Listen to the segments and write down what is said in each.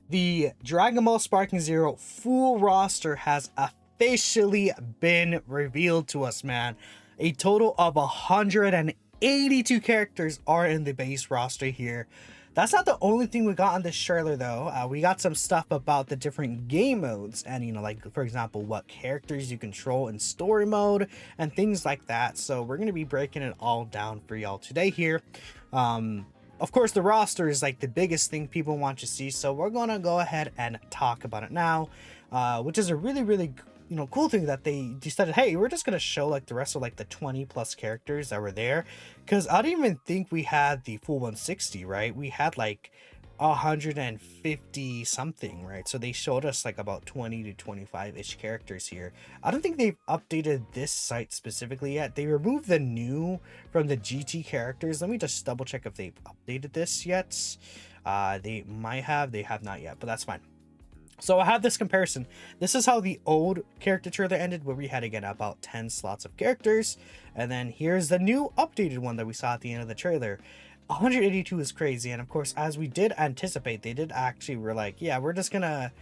The Dragon Ball Sparking Zero full roster has officially been revealed to us, man. A total of 182 characters are in the base roster here. That's not the only thing we got on this trailer, though. We got some stuff about the different game modes and, like, for example, what characters you control in story mode and things like that. So we're going to be breaking it all down for y'all today here. Of course, the roster is like the biggest thing people want to see, so we're gonna go ahead and talk about it now, which is a really cool thing that they decided, hey, we're just gonna show like the rest of like the 20 plus characters that were there, because I didn't even think we had the full 160, right? We had like 150 something, right? So they showed us like about 20 to 25 ish characters here. I don't think they've updated this site specifically yet. They removed the new from the GT characters. Let me just double check if they've updated this yet. They might have, they have not yet, but that's fine. So I have this comparison. This is how the old character trailer ended, where we had again about 10 slots of characters, and then here's the new updated one that we saw at the end of the trailer. 182 is crazy, and of course, as we did anticipate, they did actually were like, yeah, we're just gonna,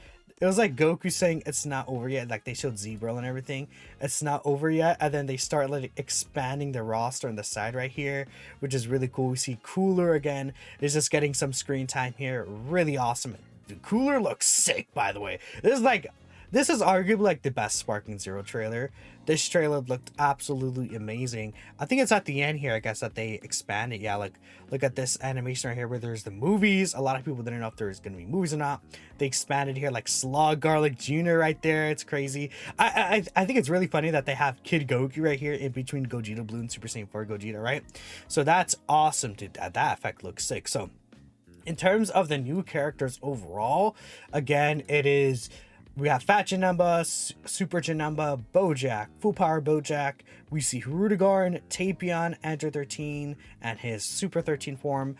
it was like Goku saying it's not over yet. Like they showed Z-Bro and everything, it's not over yet, and then they start like expanding the roster on the side right here, which is really cool. We see Cooler again is just getting some screen time here. Really awesome. Dude, Cooler looks sick, by the way. This is arguably like the best Sparking Zero trailer. This trailer looked absolutely amazing. I think it's at the end here, I guess, that they expanded. Yeah, like look at this animation right here where there's the movies. A lot of people didn't know if there was gonna be movies or not. They expanded here, like Slug Garlic Jr. right there. It's crazy. I think it's really funny that they have Kid Goku right here in between Gogeta Blue and Super Saiyan 4 Gogeta, right? So that's awesome, dude. That effect looks sick. So in terms of the new characters overall, again, we have Fat Janemba, Super Janemba, Bojack, Full Power Bojack. We see Hirudegarn, Tapion, Enter 13, and his Super 13 form.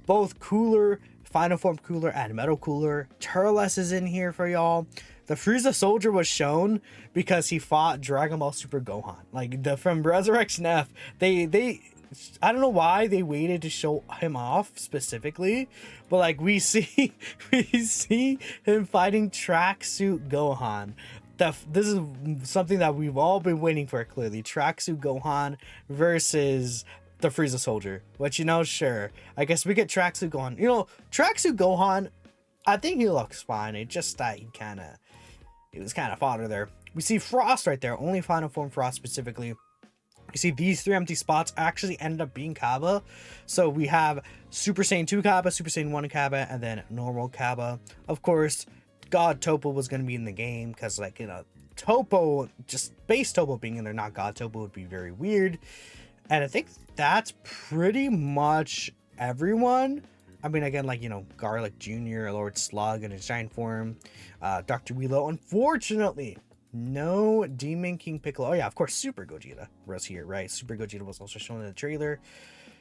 Both Cooler, Final Form Cooler, and Metal Cooler. Turles is in here for y'all. The Frieza Soldier was shown because he fought Dragon Ball Super Gohan. Like from Resurrection F, they I don't know why they waited to show him off specifically, but like we see him fighting Tracksuit Gohan. This is something that we've all been waiting for, clearly. Tracksuit Gohan versus the Frieza Soldier, which, sure, I guess we get Tracksuit Gohan. Tracksuit Gohan, I think he looks fine. It just that he was kind of fodder there. We see Frost right there, only Final Form Frost specifically. You see these 3 empty spots actually ended up being Kaba. So we have Super Saiyan 2 Kaba, Super Saiyan 1 Kaba, and then normal Kaba. Of course, God Topo was going to be in the game because, Topo, just base Topo being in there, not God Topo, would be very weird. And I think that's pretty much everyone. I mean, again, Garlic Jr., Lord Slug in his giant form, Dr. Wheelo. Unfortunately, no Demon King Piccolo. Oh yeah, of course, Super Gogeta was here, right? Super Gogeta was also shown in the trailer.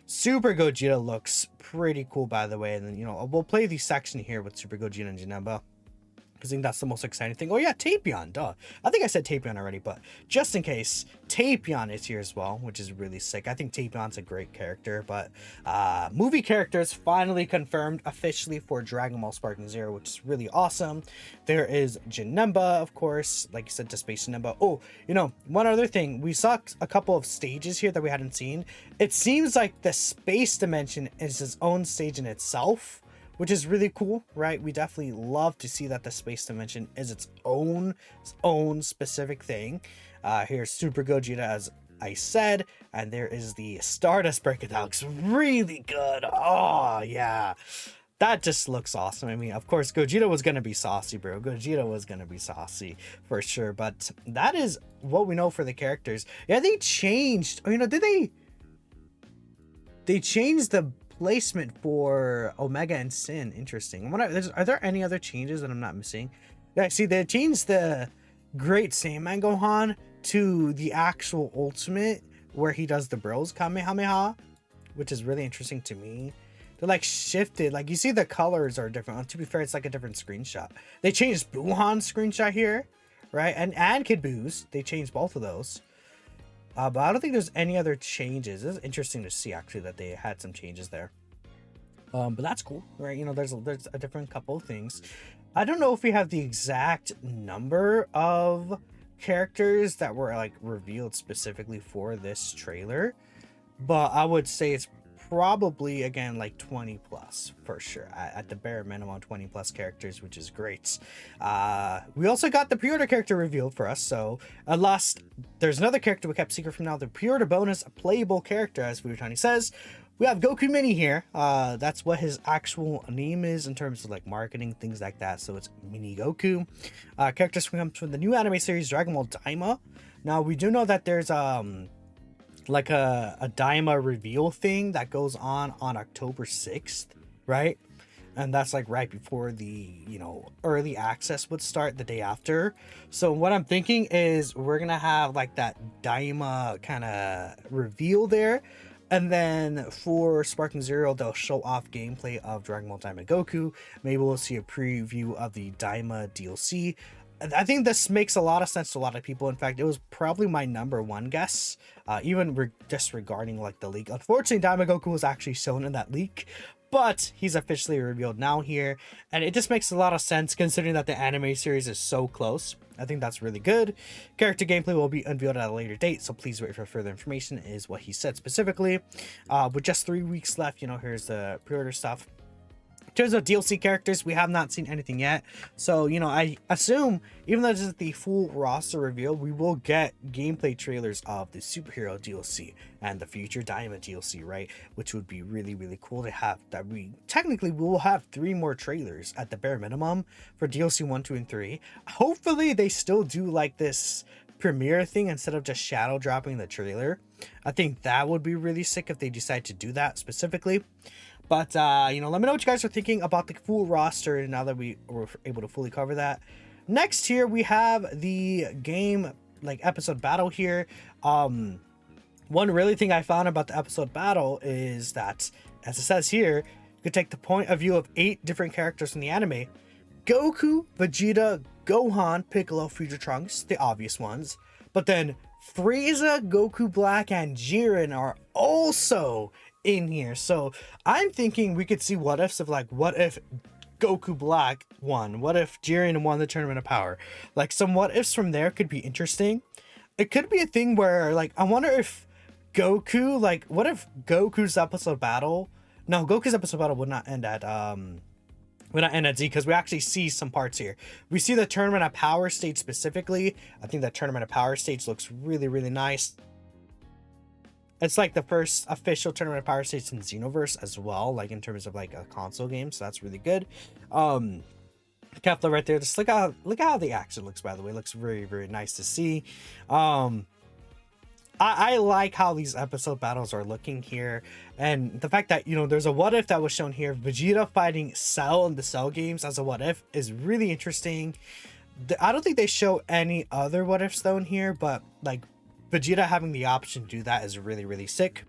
Super Gogeta looks pretty cool, by the way. And then, we'll play the section here with Super Gogeta and Janemba, I think that's the most exciting thing. Oh yeah, Tapion, duh. I think I said Tapion already, but just in case, Tapion is here as well, which is really sick. I think Tapion's a great character, but movie characters finally confirmed officially for Dragon Ball Sparking Zero, which is really awesome. There is Janemba, of course, like you said, just Space Janemba. Oh, one other thing. We saw a couple of stages here that we hadn't seen. It seems like the space dimension is its own stage in itself, which is really cool, right? We definitely love to see that the space dimension is its own specific thing. Here's Super Gogeta, as I said, and there is the Stardust Breaker. That looks really good. Oh, yeah. That just looks awesome. I mean, of course, Gogeta was going to be saucy, bro. Gogeta was going to be saucy for sure, but that is what we know for the characters. Yeah, they changed. Did they? They changed the placement for Omega and Sin. Interesting. Are there any other changes that I'm not missing? Yeah, see, they changed the Great Saiyaman Gohan to the actual Ultimate, where he does the Bros Kamehameha, which is really interesting to me. They're shifted. You see the colors are different. To be fair, it's a different screenshot. They changed Buhan's screenshot here, right? And Kid Buu's. They changed both of those. But I don't think there's any other changes. It's interesting to see, actually, that they had some changes there. But that's cool, right? There's a different couple of things. I don't know if we have the exact number of characters that were like revealed specifically for this trailer, but I would say it's probably again like 20 plus for sure, at the bare minimum 20 plus characters, which is great. We also got the pre-order character revealed for us, so last there's another character we kept secret from now, the pre-order bonus playable character, as Furutani says. We have Goku Mini here. That's what his actual name is in terms of like marketing, things like that. So it's Mini Goku. Characters comes from the new anime series Dragon Ball Daima. Now we do know that there's like a Daima reveal thing that goes on October 6th, right? And that's like right before the, early access would start the day after. So what I'm thinking is we're gonna have like that Daima kind of reveal there. And then for Sparking Zero, they'll show off gameplay of Dragon Ball Daima Goku. Maybe we'll see a preview of the Daima DLC. I think this makes a lot of sense to a lot of people. In fact, it was probably my number one guess, even disregarding like the leak. Unfortunately, Daima Goku was actually shown in that leak, but he's officially revealed now here. And it just makes a lot of sense considering that the anime series is so close. I think that's really good. Character gameplay will be unveiled at a later date, so please wait for further information, is what he said specifically. With just 3 weeks left, here's the pre-order stuff. In terms of DLC characters, we have not seen anything yet. So, I assume, even though this is the full roster reveal, we will get gameplay trailers of the superhero DLC and the future Daima DLC, right? Which would be really, really cool to have. That we technically will have 3 more trailers at the bare minimum for DLC 1, 2, and 3. Hopefully, they still do like this premiere thing instead of just shadow dropping the trailer. I think that would be really sick if they decide to do that specifically. But, let me know what you guys are thinking about the full roster now that we were able to fully cover that. Next here, we have the game, like, episode battle here. One really thing I found about the episode battle is that, as it says here, you could take the point of view of 8 different characters in the anime. Goku, Vegeta, Gohan, Piccolo, Future Trunks, the obvious ones. But then Frieza, Goku Black, and Jiren are also in here. So I'm thinking we could see what ifs of like, what if Goku Black won? What if Jiren won the Tournament of Power? Like, some what ifs from there could be interesting. It could be a thing where, like, I wonder if Goku, like, what if Goku's episode battle? No, Goku's episode battle would not end at Z, because we actually see some parts here. We see the Tournament of Power stage specifically. I think the Tournament of Power stage looks really, really nice. It's like the first official Tournament of Power stage in Xenoverse as well, like in terms of like a console game, so that's really good. Kefla right there, just look how the action looks, by the way. It looks very, very nice to see. I like how these episode battles are looking here, and the fact that, there's a what if that was shown here. Vegeta fighting Cell in the Cell games as a what if is really interesting. I don't think they show any other what ifs though in here, but like Vegeta having the option to do that is really, really sick.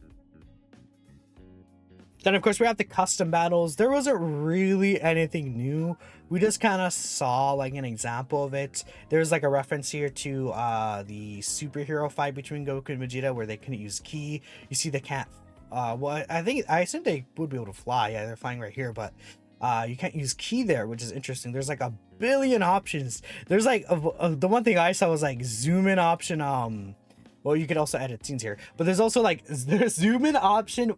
Then, of course, we have the custom battles. There wasn't really anything new. We just kind of saw like an example of it. There's like a reference here to the superhero fight between Goku and Vegeta where they couldn't use ki. You see they can't. Well, I assume they would be able to fly. Yeah, they're flying right here, but you can't use ki there, which is interesting. There's like a billion options. There's like the one thing I saw was like zoom in option. Well, you could also edit scenes here, but there's also like there's zoom in option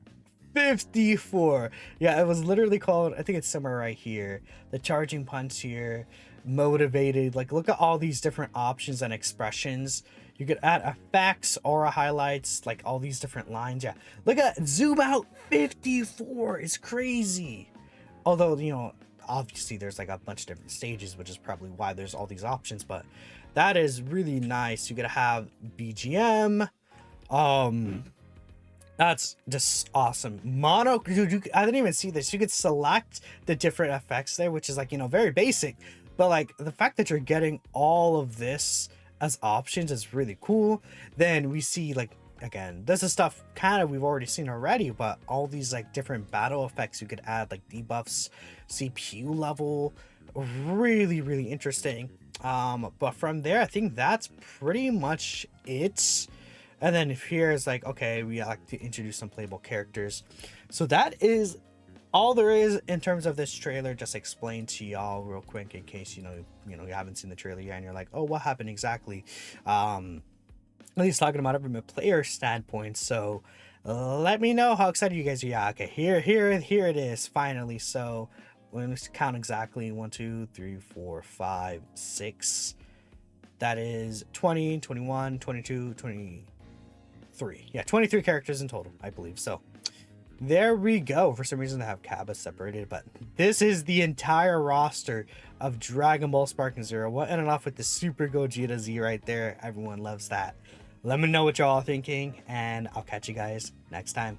54. Yeah, it was literally called, I think it's somewhere right here, the charging punch here, motivated. Like, look at all these different options and expressions. You could add effects, aura highlights, like all these different lines. Yeah, look at zoom out 54. It's crazy. Although, obviously there's like a bunch of different stages, which is probably why there's all these options, but that is really nice. You could have BGM. That's just awesome. Mono, dude, I didn't even see this. You could select the different effects there, which is like, very basic, but like the fact that you're getting all of this as options is really cool. Then we see, like, again, this is stuff kind of we've already seen already, but all these like different battle effects you could add, like debuffs, CPU level, really, really interesting. But from there, I think that's pretty much it. And then here is like, okay, we like to introduce some playable characters. So that is all there is in terms of this trailer. Just explain to y'all real quick in case you you haven't seen the trailer yet and you're like, oh, what happened exactly. At least talking about it from a player standpoint. So let me know how excited you guys are. Yeah, okay, here it is finally. So let's count exactly. 1, 2, 3, 4, 5, 6. That is 20, 21, 22, 23. Yeah, 23 characters in total, I believe. So there we go. For some reason they have Kaba separated, but this is the entire roster of Dragon Ball Sparking Zero. What ended off with the Super Gogeta Z right there. Everyone loves that. Let me know what y'all are thinking, and I'll catch you guys next time.